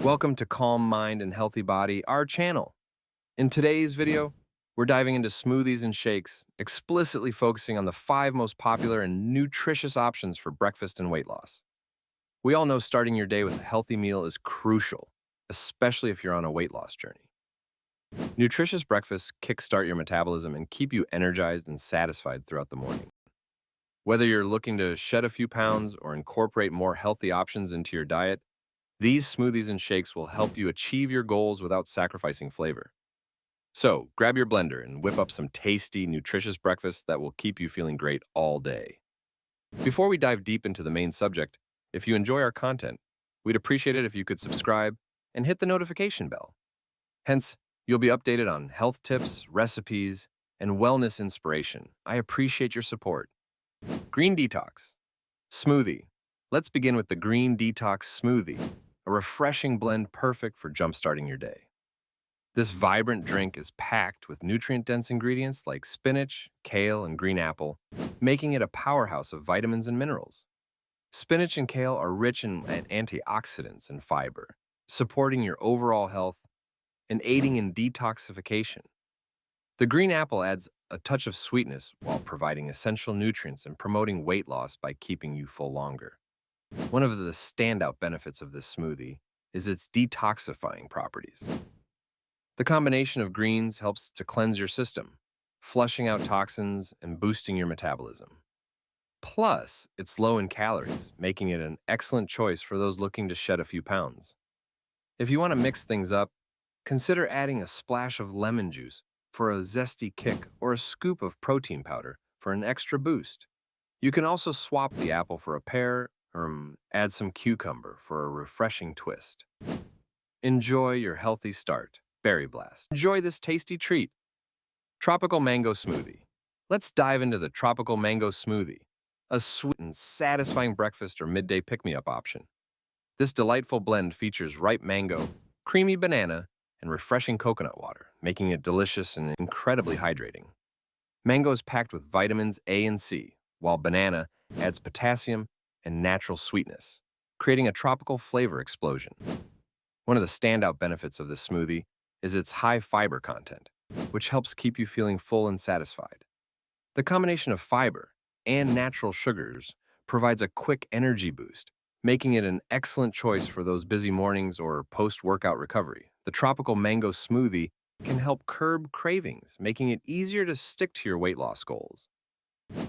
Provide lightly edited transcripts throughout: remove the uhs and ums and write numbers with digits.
Welcome to Calm Mind and Healthy Body, our channel. In today's video, we're diving into smoothies and shakes, explicitly focusing on the 5 most popular and nutritious options for breakfast and weight loss. We all know starting your day with a healthy meal is crucial, especially if you're on a weight loss journey. Nutritious breakfasts kickstart your metabolism and keep you energized and satisfied throughout the morning. Whether you're looking to shed a few pounds or incorporate more healthy options into your diet, these smoothies and shakes will help you achieve your goals without sacrificing flavor. So, grab your blender and whip up some tasty, nutritious breakfast that will keep you feeling great all day. Before we dive deep into the main subject, if you enjoy our content, we'd appreciate it if you could subscribe and hit the notification bell. Hence, you'll be updated on health tips, recipes, and wellness inspiration. I appreciate your support. Green Detox Smoothie. Let's begin with the Green Detox Smoothie, a refreshing blend perfect for jumpstarting your day. This vibrant drink is packed with nutrient-dense ingredients like spinach, kale, and green apple, making it a powerhouse of vitamins and minerals. Spinach and kale are rich in antioxidants and fiber, supporting your overall health and aiding in detoxification. The green apple adds a touch of sweetness while providing essential nutrients and promoting weight loss by keeping you full longer. One of the standout benefits of this smoothie is its detoxifying properties. The combination of greens helps to cleanse your system, flushing out toxins and boosting your metabolism. Plus, it's low in calories, making it an excellent choice for those looking to shed a few pounds. If you want to mix things up, consider adding a splash of lemon juice for a zesty kick or a scoop of protein powder for an extra boost. You can also swap the apple for a pear or add some cucumber for a refreshing twist. Enjoy your healthy start. Berry Blast. Enjoy this tasty treat. Tropical Mango Smoothie. Let's dive into the Tropical Mango Smoothie, a sweet and satisfying breakfast or midday pick-me-up option. This delightful blend features ripe mango, creamy banana, and refreshing coconut water, making it delicious and incredibly hydrating. Mango is packed with vitamins A and C, while banana adds potassium and natural sweetness, creating a tropical flavor explosion. One of the standout benefits of this smoothie is its high fiber content, which helps keep you feeling full and satisfied. The combination of fiber and natural sugars provides a quick energy boost, making it an excellent choice for those busy mornings or post-workout recovery. The tropical mango smoothie can help curb cravings, making it easier to stick to your weight loss goals.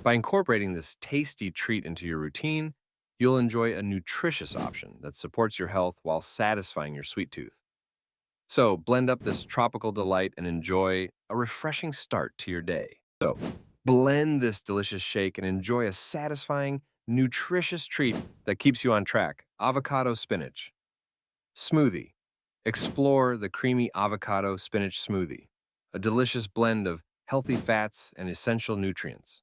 By incorporating this tasty treat into your routine, you'll enjoy a nutritious option that supports your health while satisfying your sweet tooth. So, blend up this tropical delight and enjoy a refreshing start to your day. So, blend this delicious shake and enjoy a satisfying, nutritious treat that keeps you on track. Avocado Spinach Smoothie. Explore the creamy avocado spinach smoothie, a delicious blend of healthy fats and essential nutrients.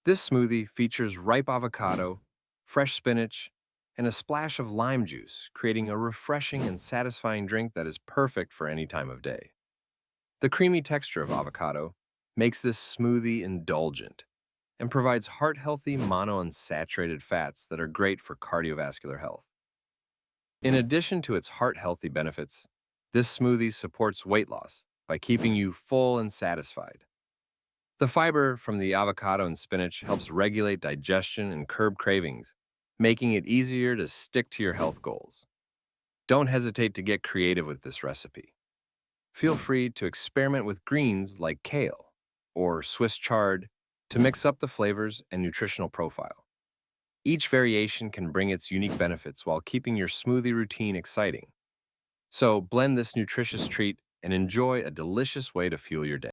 This smoothie features ripe avocado, fresh spinach, and a splash of lime juice, creating a refreshing and satisfying drink that is perfect for any time of day. The creamy texture of avocado makes this smoothie indulgent and provides heart-healthy monounsaturated fats that are great for cardiovascular health. In addition to its heart-healthy benefits, this smoothie supports weight loss by keeping you full and satisfied. The fiber from the avocado and spinach helps regulate digestion and curb cravings, making it easier to stick to your health goals. Don't hesitate to get creative with this recipe. Feel free to experiment with greens like kale or Swiss chard to mix up the flavors and nutritional profile. Each variation can bring its unique benefits while keeping your smoothie routine exciting. So blend this nutritious treat and enjoy a delicious way to fuel your day.